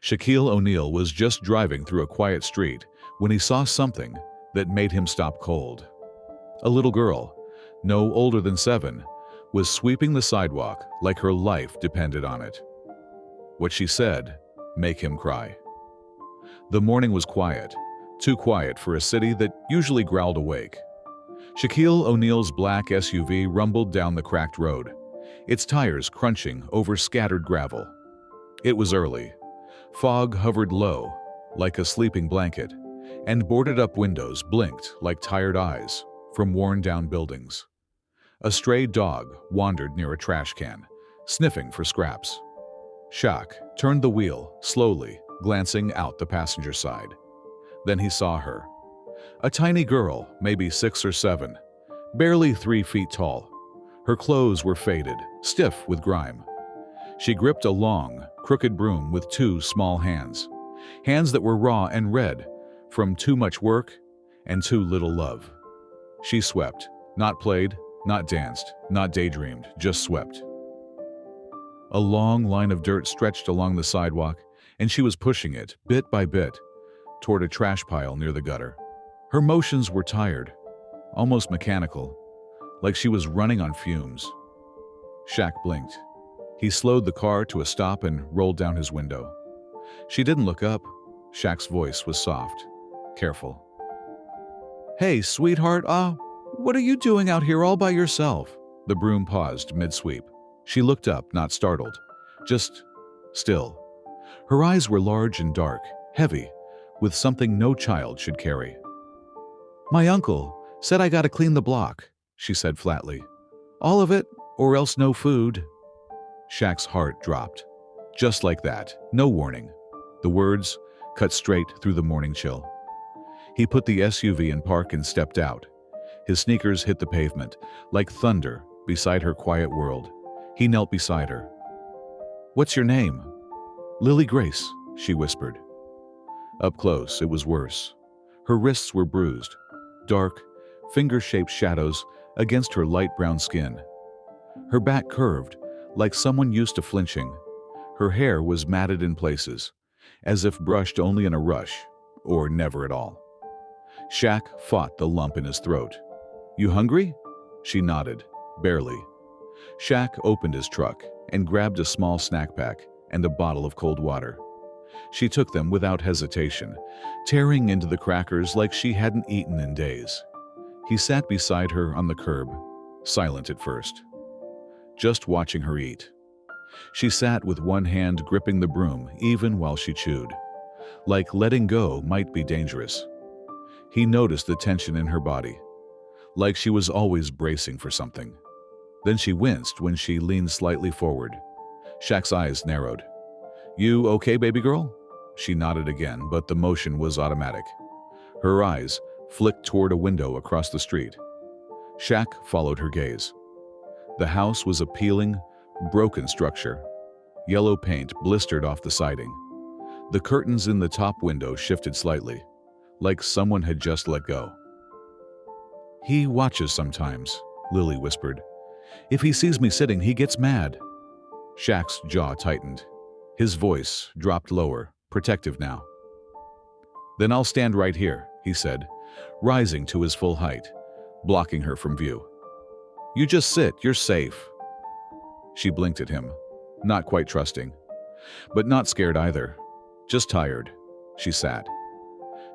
Shaquille O'Neal was just driving through a quiet street when he saw something that made him stop cold. A little girl, no older than 7, was sweeping the sidewalk like her life depended on it. What she said made him cry. The morning was quiet, too quiet for a city that usually growled awake. Shaquille O'Neal's black SUV rumbled down the cracked road, its tires crunching over scattered gravel. It was early. Fog hovered low, like a sleeping blanket, and boarded-up windows blinked like tired eyes from worn-down buildings. A stray dog wandered near a trash can, sniffing for scraps. Shaq turned the wheel slowly, glancing out the passenger side. Then he saw her. A tiny girl, maybe 6 or 7, barely 3 feet tall. Her clothes were faded, stiff with grime. She gripped a long, crooked broom with 2 small hands, hands that were raw and red from too much work and too little love. She swept, not played, not danced, not daydreamed, just swept. A long line of dirt stretched along the sidewalk, and she was pushing it, bit by bit, toward a trash pile near the gutter. Her motions were tired, almost mechanical, like she was running on fumes. Shaq blinked. He slowed the car to a stop and rolled down his window. She didn't look up. Shaq's voice was soft, careful. "Hey, sweetheart, what are you doing out here all by yourself?" The broom paused mid-sweep. She looked up, not startled, just still. Her eyes were large and dark, heavy, with something no child should carry. "My uncle said I gotta clean the block," she said flatly. "All of it, or else no food." Shaq's heart dropped. Just like that, no warning. The words cut straight through the morning chill. He put the SUV in park and stepped out. His sneakers hit the pavement, like thunder beside her quiet world. He knelt beside her. "What's your name?" "Lily Grace," she whispered. Up close, it was worse. Her wrists were bruised, dark, finger-shaped shadows against her light brown skin. Her back curved, like someone used to flinching. Her hair was matted in places, as if brushed only in a rush, or never at all. Shaq fought the lump in his throat. "You hungry?" She nodded, barely. Shaq opened his truck and grabbed a small snack pack and a bottle of cold water. She took them without hesitation, tearing into the crackers like she hadn't eaten in days. He sat beside her on the curb, silent at first, just watching her eat. She sat with one hand gripping the broom even while she chewed, like letting go might be dangerous. He noticed the tension in her body, like she was always bracing for something. Then she winced when she leaned slightly forward. Shaq's eyes narrowed. "You okay, baby girl?" She nodded again, but the motion was automatic. Her eyes flicked toward a window across the street. Shaq followed her gaze. The house was a peeling, broken structure. Yellow paint blistered off the siding. The curtains in the top window shifted slightly, like someone had just let go. "He watches sometimes," Lily whispered. "If he sees me sitting, he gets mad." Shaq's jaw tightened. His voice dropped lower, protective now. "Then I'll stand right here," he said, rising to his full height, blocking her from view. "You just sit, you're safe." She blinked at him, not quite trusting, but not scared either, just tired. She sat.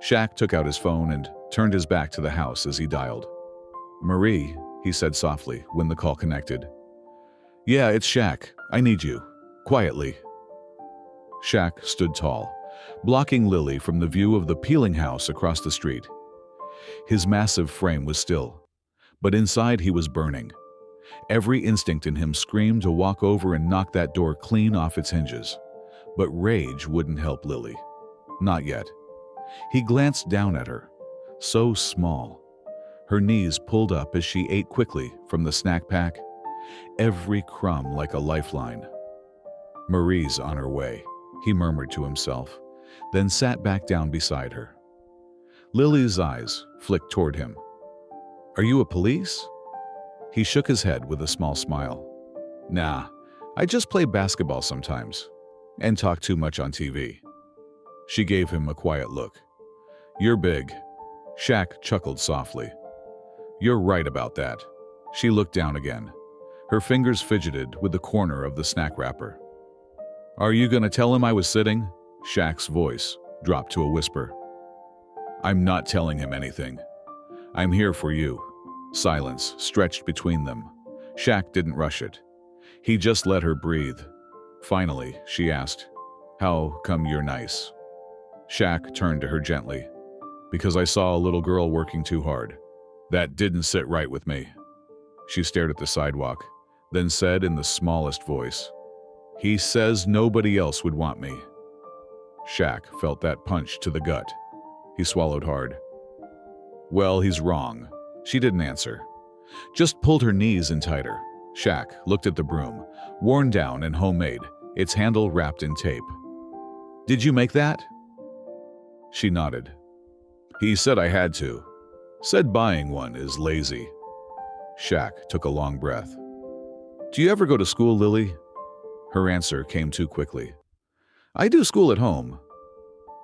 Shaq took out his phone and turned his back to the house as he dialed. "Marie," he said softly when the call connected. "Yeah, it's Shaq. I need you. Quietly." Shaq stood tall, blocking Lily from the view of the peeling house across the street. His massive frame was still, but inside he was burning. Every instinct in him screamed to walk over and knock that door clean off its hinges. But rage wouldn't help Lily. Not yet. He glanced down at her, so small. Her knees pulled up as she ate quickly from the snack pack, every crumb like a lifeline. "Marie's on her way," he murmured to himself, then sat back down beside her. Lily's eyes flicked toward him. "Are you a police?" He shook his head with a small smile. "Nah, I just play basketball sometimes and talk too much on TV." She gave him a quiet look. "You're big." Shaq chuckled softly. "You're right about that." She looked down again. Her fingers fidgeted with the corner of the snack wrapper. "Are you gonna tell him I was sitting?" Shaq's voice dropped to a whisper. "I'm not telling him anything. I'm here for you." Silence stretched between them. Shaq didn't rush it. He just let her breathe. Finally, she asked, "How come you're nice?" Shaq turned to her gently. "Because I saw a little girl working too hard. That didn't sit right with me." She stared at the sidewalk, then said in the smallest voice, "He says nobody else would want me." Shaq felt that punch to the gut. He swallowed hard. "Well, he's wrong." She didn't answer, just pulled her knees in tighter. Shaq looked at the broom, worn down and homemade, its handle wrapped in tape. "Did you make that?" She nodded. "He said I had to. Said buying one is lazy." Shaq took a long breath. "Do you ever go to school, Lily?" Her answer came too quickly. "I do school at home."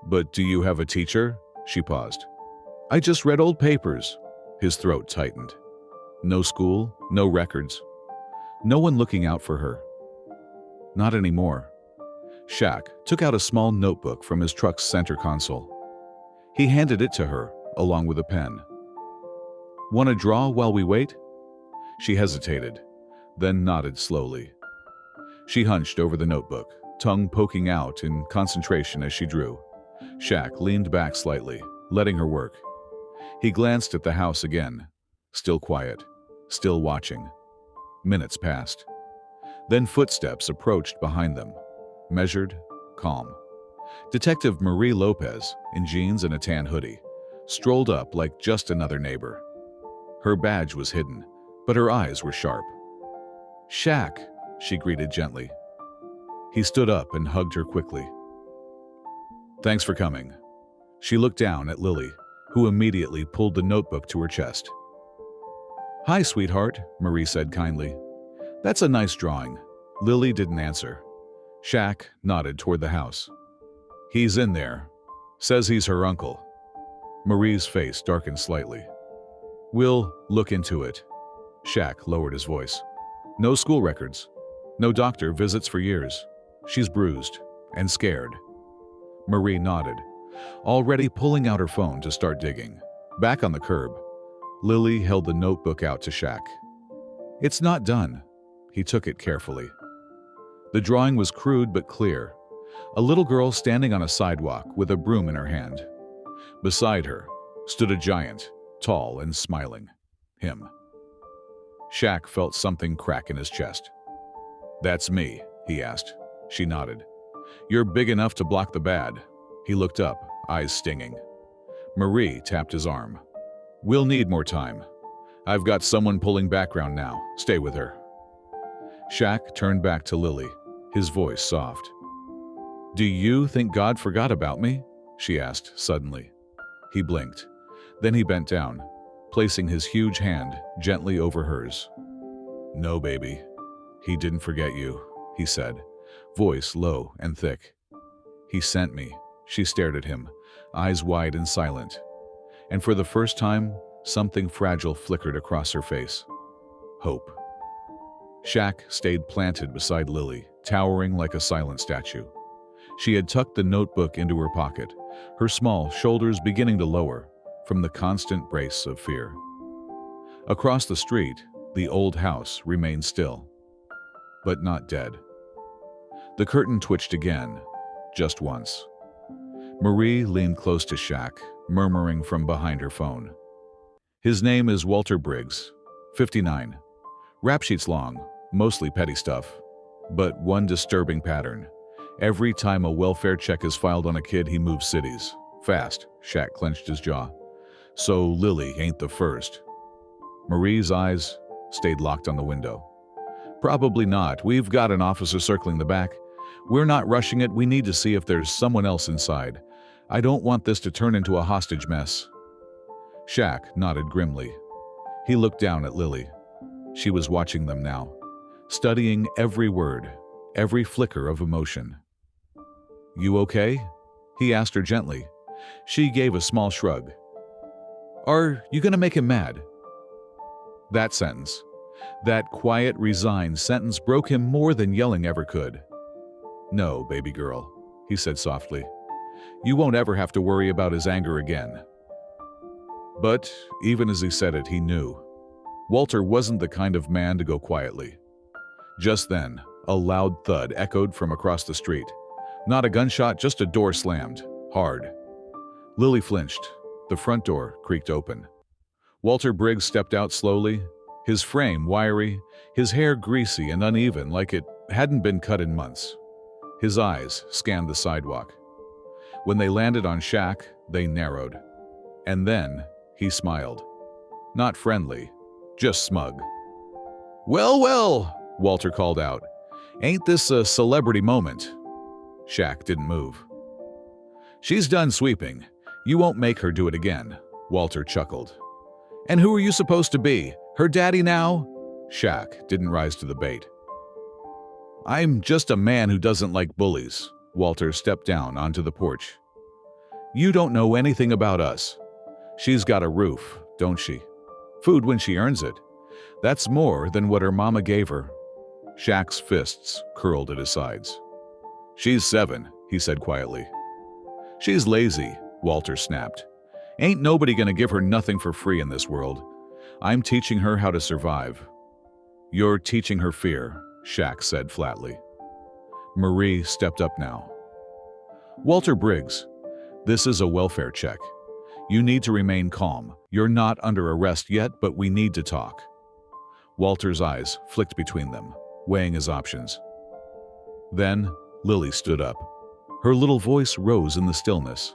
"But do you have a teacher?" She paused. "I just read old papers." His throat tightened. No school, no records. No one looking out for her. Not anymore. Shaq took out a small notebook from his truck's center console. He handed it to her, along with a pen. "Want to draw while we wait?" She hesitated, then nodded slowly. She hunched over the notebook, tongue poking out in concentration as she drew. Shaq leaned back slightly, letting her work. He glanced at the house again, still quiet, still watching. Minutes passed. Then footsteps approached behind them, measured, calm. Detective Marie Lopez, in jeans and a tan hoodie, strolled up like just another neighbor. Her badge was hidden, but her eyes were sharp. "Shaq," she greeted gently. He stood up and hugged her quickly. "Thanks for coming." She looked down at Lily, who immediately pulled the notebook to her chest. "Hi, sweetheart," Marie said kindly. "That's a nice drawing." Lily didn't answer. Shaq nodded toward the house. "He's in there. Says he's her uncle." Marie's face darkened slightly. "We'll look into it." Shaq lowered his voice. "No school records. No doctor visits for years. She's bruised and scared." Marie nodded, already pulling out her phone to start digging. Back on the curb, Lily held the notebook out to Shaq. "It's not done." He took it carefully. The drawing was crude but clear. A little girl standing on a sidewalk with a broom in her hand. Beside her stood a giant, tall and smiling. Him. Shaq felt something crack in his chest. "That's me," he asked. She nodded. "You're big enough to block the bad." He looked up, eyes stinging. Marie tapped his arm. "We'll need more time. I've got someone pulling background now. Stay with her." Shaq turned back to Lily, his voice soft. "Do you think God forgot about me?" she asked suddenly. He blinked. Then he bent down, placing his huge hand gently over hers. "No, baby. He didn't forget you," he said, voice low and thick. "He sent me." She stared at him, eyes wide and silent. And for the first time, something fragile flickered across her face. Hope. Shaq stayed planted beside Lily, towering like a silent statue. She had tucked the notebook into her pocket, her small shoulders beginning to lower from the constant brace of fear. Across the street, the old house remained still, but not dead. The curtain twitched again, just once. Marie leaned close to Shaq, murmuring from behind her phone. "His name is Walter Briggs, 59. Rap sheets long, mostly petty stuff. But one disturbing pattern. Every time a welfare check is filed on a kid, he moves cities. Fast." Shaq clenched his jaw. "So Lily ain't the first." Marie's eyes stayed locked on the window. "Probably not. We've got an officer circling the back. We're not rushing it. We need to see if there's someone else inside. I don't want this to turn into a hostage mess." Shaq nodded grimly. He looked down at Lily. She was watching them now, studying every word, every flicker of emotion. "You okay?" he asked her gently. She gave a small shrug. Are you gonna make him mad? That sentence, that quiet, resigned sentence broke him more than yelling ever could. No, baby girl, he said softly. You won't ever have to worry about his anger again. But even as he said it, he knew. Walter wasn't the kind of man to go quietly. Just then, a loud thud echoed from across the street. Not a gunshot, just a door slammed, hard. Lily flinched. The front door creaked open. Walter Briggs stepped out slowly, his frame wiry, his hair greasy and uneven like it hadn't been cut in months. His eyes scanned the sidewalk. When they landed on Shaq, they narrowed. And then he smiled. Not friendly, just smug. Well, well, Walter called out. Ain't this a celebrity moment? Shaq didn't move. She's done sweeping. You won't make her do it again, Walter chuckled. And who are you supposed to be? Her daddy now? Shaq didn't rise to the bait. I'm just a man who doesn't like bullies. Walter stepped down onto the porch. You don't know anything about us. She's got a roof, don't she? Food when she earns it. That's more than what her mama gave her. Shaq's fists curled at his sides. She's 7, he said quietly. She's lazy, Walter snapped. Ain't nobody gonna give her nothing for free in this world. I'm teaching her how to survive. You're teaching her fear, Shaq said flatly. Marie stepped up now. Walter Briggs, this is a welfare check. You need to remain calm. You're not under arrest yet, but we need to talk. Walter's eyes flicked between them, weighing his options. Then Lily stood up. Her little voice rose in the stillness.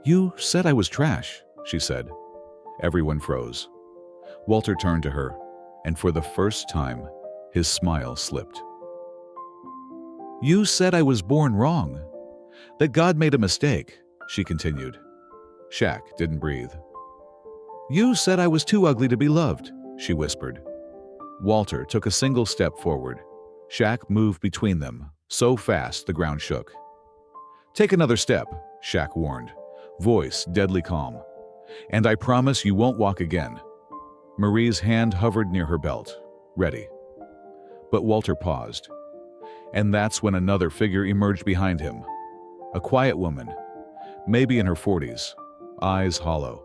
You said I was trash, she said. Everyone froze. Walter turned to her, and for the first time, his smile slipped. You said I was born wrong, that God made a mistake, she continued. Shaq didn't breathe. You said I was too ugly to be loved, she whispered. Walter took a single step forward. Shaq moved between them, so fast the ground shook. Take another step, Shaq warned, voice deadly calm. And I promise you won't walk again. Marie's hand hovered near her belt, ready. But Walter paused. And that's when another figure emerged behind him. A quiet woman, maybe in her 40s, eyes hollow.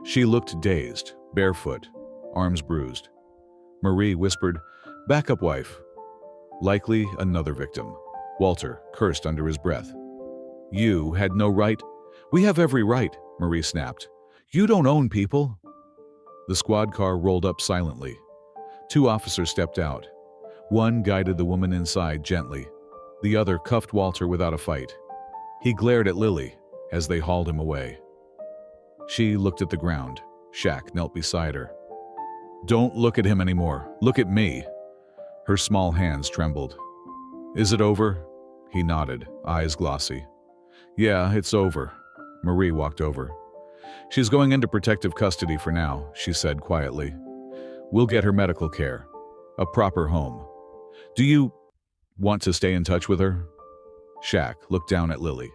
She looked dazed, barefoot, arms bruised. Marie whispered, Back up, wife. Likely another victim. Walter cursed under his breath. You had no right. We have every right, Marie snapped. You don't own people. The squad car rolled up silently. 2 officers stepped out. One guided the woman inside gently. The other cuffed Walter without a fight. He glared at Lily as they hauled him away. She looked at the ground. Shaq knelt beside her. Don't look at him anymore. Look at me. Her small hands trembled. Is it over? He nodded, eyes glossy. Yeah, it's over. Marie walked over. She's going into protective custody for now, she said quietly. We'll get her medical care. A proper home. Do you want to stay in touch with her? Shaq looked down at Lily.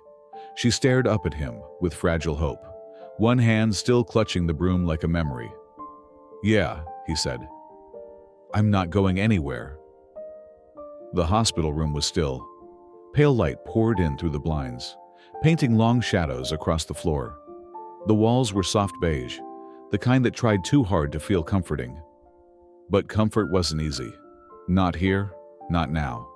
She stared up at him with fragile hope, one hand still clutching the broom like a memory. Yeah, he said. I'm not going anywhere. The hospital room was still. Pale light poured in through the blinds, painting long shadows across the floor. The walls were soft beige, the kind that tried too hard to feel comforting. But comfort wasn't easy. Not here, not now.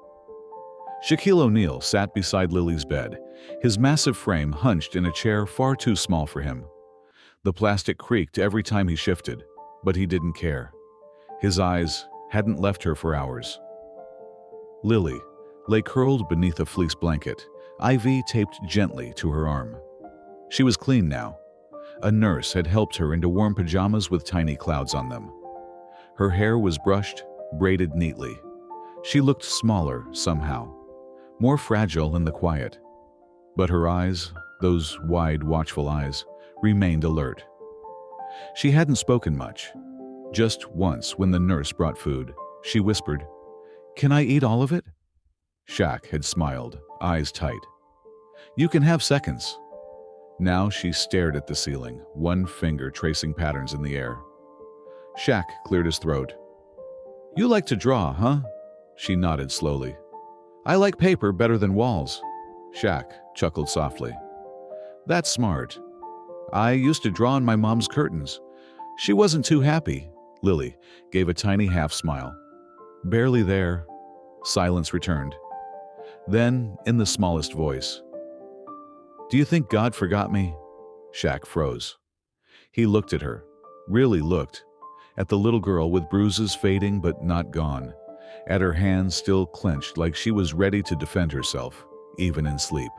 Shaquille O'Neal sat beside Lily's bed, his massive frame hunched in a chair far too small for him. The plastic creaked every time he shifted, but he didn't care. His eyes hadn't left her for hours. Lily lay curled beneath a fleece blanket, IV taped gently to her arm. She was clean now. A nurse had helped her into warm pajamas with tiny clouds on them. Her hair was brushed, braided neatly. She looked smaller somehow, more fragile in the quiet. But her eyes, those wide, watchful eyes, remained alert. She hadn't spoken much. Just once when the nurse brought food, she whispered, Can I eat all of it? Shaq had smiled, eyes tight. You can have seconds." Now she stared at the ceiling, one finger tracing patterns in the air. Shaq cleared his throat. "You like to draw, huh?" She nodded slowly. "I like paper better than walls." Shaq chuckled softly. "That's smart. I used to draw on my mom's curtains. She wasn't too happy." Lily gave a tiny half smile. "Barely there." Silence returned. Then, in the smallest voice, "Do you think God forgot me?" Shaq froze. He looked at her, really looked, at the little girl with bruises fading but not gone, at her hands still clenched like she was ready to defend herself, even in sleep.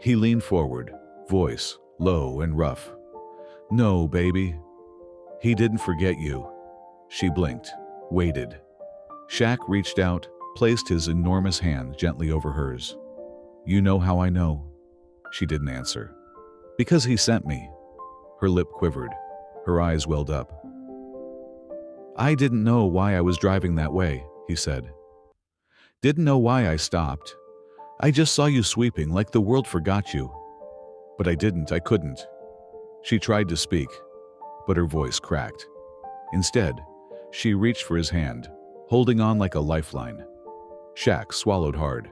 He leaned forward, voice low and rough. "No, baby. He didn't forget you." She blinked, waited. Shaq reached out, placed his enormous hand gently over hers. "You know how I know?" She didn't answer. "Because he sent me." Her lip quivered. Her eyes welled up. "I didn't know why I was driving that way," he said. "Didn't know why I stopped. I just saw you sweeping like the world forgot you. But I couldn't." She tried to speak, but her voice cracked. Instead, she reached for his hand, holding on like a lifeline. Shaq swallowed hard.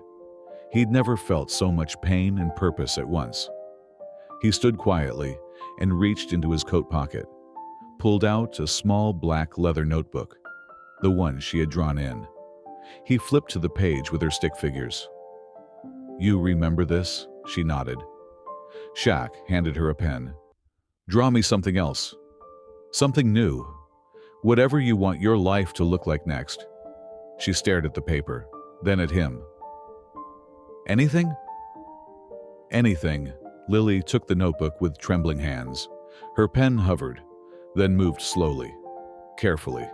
He'd never felt so much pain and purpose at once. He stood quietly and reached into his coat pocket, pulled out a small black leather notebook, the one she had drawn in. He flipped to the page with her stick figures. "You remember this?" She nodded. Shaq handed her a pen. "Draw me something else. Something new. Whatever you want your life to look like next." She stared at the paper, then at him. "Anything?" "Anything." Lily took the notebook with trembling hands. Her pen hovered, then moved slowly, carefully.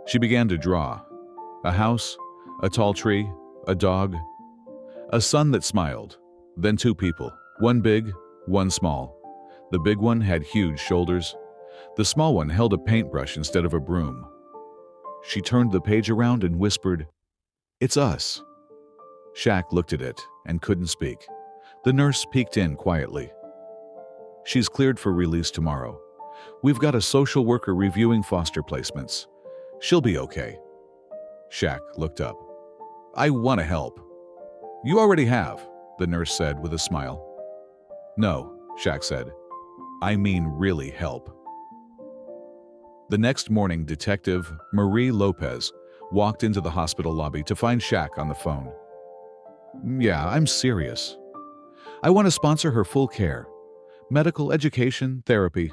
She began to draw. A house, a tall tree, a dog, a sun that smiled, then two people, one big, one small. The big one had huge shoulders. The small one held a paintbrush instead of a broom. She turned the page around and whispered, "It's us." Shaq looked at it and couldn't speak. The nurse peeked in quietly. "She's cleared for release tomorrow. We've got a social worker reviewing foster placements. She'll be okay." Shaq looked up. "I want to help." "You already have," the nurse said with a smile. "No," Shaq said. "I mean really help." The next morning, Detective Marie Lopez walked into the hospital lobby to find Shaq on the phone. "Yeah, I'm serious. I want to sponsor her full care. Medical, education, therapy,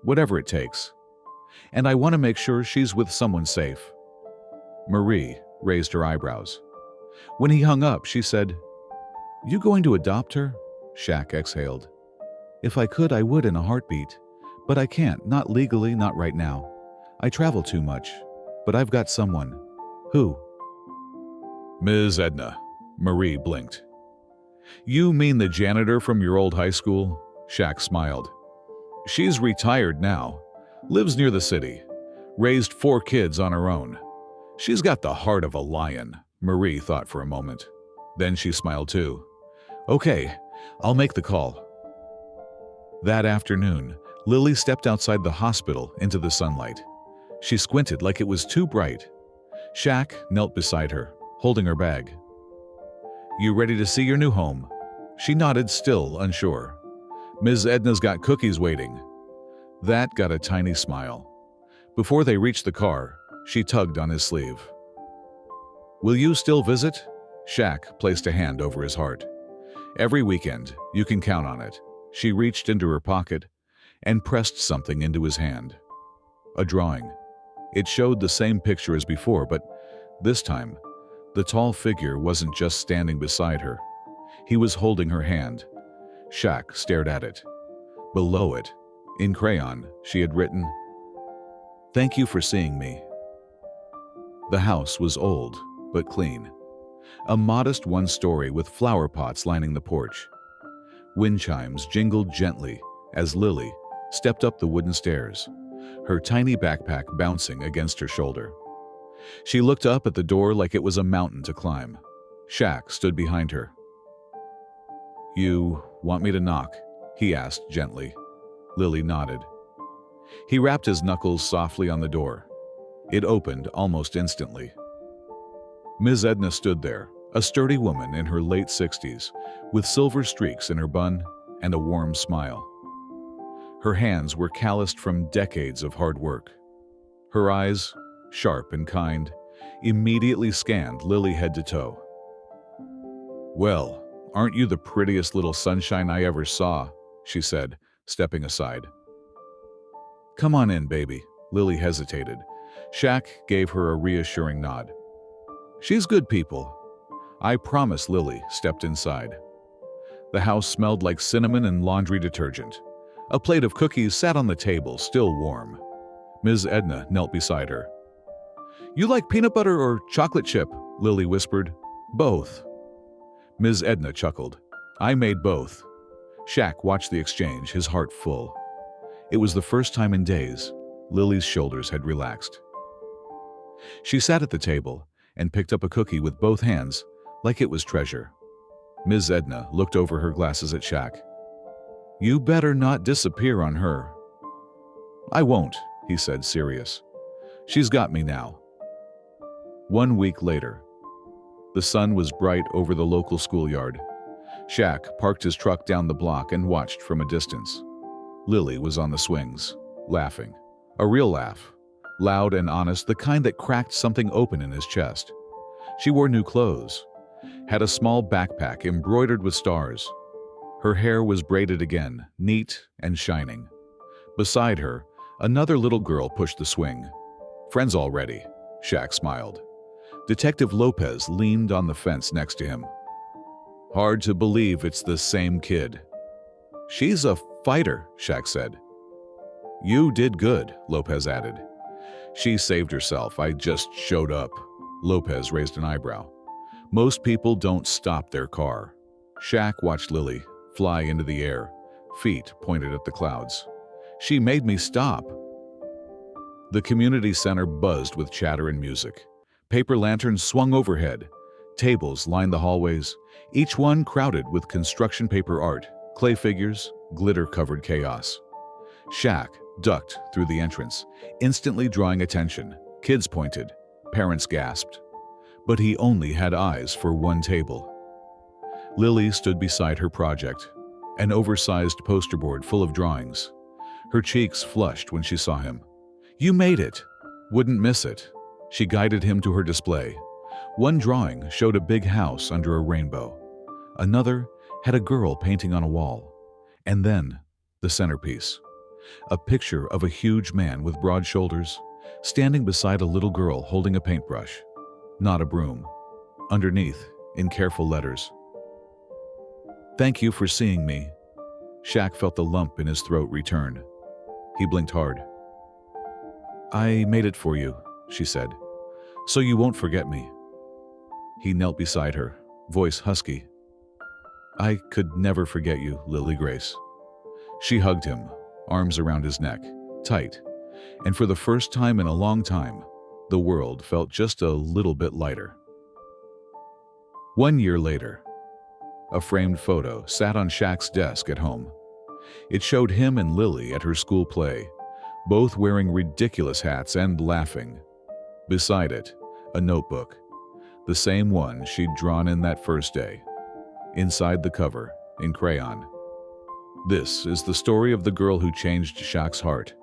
whatever it takes. And I want to make sure she's with someone safe." Marie raised her eyebrows. When he hung up, she said, "You going to adopt her?" Shaq exhaled. "If I could, I would in a heartbeat. But I can't, not legally, not right now. I travel too much. But I've got someone." "Who?" "Ms. Edna." Marie blinked. "You mean the janitor from your old high school?" Shaq smiled. "She's retired now, lives near the city, raised 4 kids on her own. She's got the heart of a lion." Marie thought for a moment. Then she smiled too. "Okay, I'll make the call." That afternoon, Lily stepped outside the hospital into the sunlight. She squinted like it was too bright. Shaq knelt beside her, holding her bag. "You ready to see your new home?" She nodded, still unsure. "Ms. Edna's got cookies waiting." That got a tiny smile. Before they reached the car, she tugged on his sleeve. "Will you still visit?" Shaq placed a hand over his heart. "Every weekend, you can count on it." She reached into her pocket and pressed something into his hand. A drawing. It showed the same picture as before, but this time, the tall figure wasn't just standing beside her. He was holding her hand. Shaq stared at it. Below it, in crayon, she had written, "Thank you for seeing me." The house was old, but clean. A modest one-story with flower pots lining the porch. Wind chimes jingled gently as Lily stepped up the wooden stairs, her tiny backpack bouncing against her shoulder. She looked up at the door like it was a mountain to climb. Shaq stood behind her. You want me to knock? He asked gently. Lily nodded. He rapped his knuckles softly on the door. It opened almost instantly. Ms. Edna stood there, a sturdy woman in her late 60s, with silver streaks in her bun and a warm smile. Her hands were calloused from decades of hard work. Her eyes, sharp and kind, immediately scanned Lily head to toe. "Well, aren't you the prettiest little sunshine I ever saw?" she said, stepping aside. "Come on in, baby." Lily hesitated. Shaq gave her a reassuring nod. "She's good people." "I promise." Lily stepped inside. The house smelled like cinnamon and laundry detergent. A plate of cookies sat on the table, still warm. Ms. Edna knelt beside her. "You like peanut butter or chocolate chip?" Lily whispered. "Both." Ms. Edna chuckled. "I made both." Shaq watched the exchange, his heart full. It was the first time in days Lily's shoulders had relaxed. She sat at the table and picked up a cookie with both hands, like it was treasure. Ms. Edna looked over her glasses at Shaq. "You better not disappear on her." "I won't," he said, serious. "She's got me now." 1 week later. The sun was bright over the local schoolyard. Shaq parked his truck down the block and watched from a distance. Lily was on the swings, laughing. A real laugh. Loud and honest, the kind that cracked something open in his chest. She wore new clothes, had a small backpack embroidered with stars. Her hair was braided again, neat and shining. Beside her, another little girl pushed the swing. "Friends already?" Shaq smiled. Detective Lopez leaned on the fence next to him. "Hard to believe it's the same kid." "She's a fighter," Shaq said. "You did good," Lopez added. "She saved herself. I just showed up." Lopez raised an eyebrow. "Most people don't stop their car." Shaq watched Lily fly into the air, feet pointed at the clouds. "She made me stop." The community center buzzed with chatter and music. Paper lanterns swung overhead. Tables lined the hallways, each one crowded with construction paper art, clay figures, glitter-covered chaos. Shaq ducked through the entrance, instantly drawing attention. Kids pointed, parents gasped. But he only had eyes for one table. Lily stood beside her project, an oversized poster board full of drawings. Her cheeks flushed when she saw him. "You made it!" "Wouldn't miss it." She guided him to her display. One drawing showed a big house under a rainbow. Another had a girl painting on a wall. And then, the centerpiece. A picture of a huge man with broad shoulders, standing beside a little girl holding a paintbrush. Not a broom. Underneath, in careful letters, "Thank you for seeing me." Shaq felt the lump in his throat return. He blinked hard. "I made it for you," she said, "so you won't forget me." He knelt beside her, voice husky. "I could never forget you, Lily Grace." She hugged him, arms around his neck, tight, and for the first time in a long time, the world felt just a little bit lighter. 1 year later, a framed photo sat on Shaq's desk at home. It showed him and Lily at her school play, both wearing ridiculous hats and laughing. Beside it, a notebook, the same one she'd drawn in that first day. Inside the cover, in crayon. This is the story of the girl who changed Shaq's heart.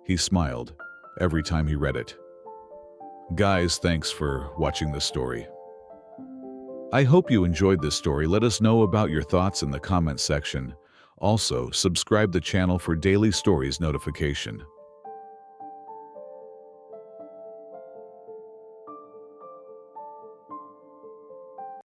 He smiled every time he read it. Guys, thanks for watching this story. I hope you enjoyed this story. Let us know about your thoughts in the comments section. Also, subscribe the channel for daily stories notification.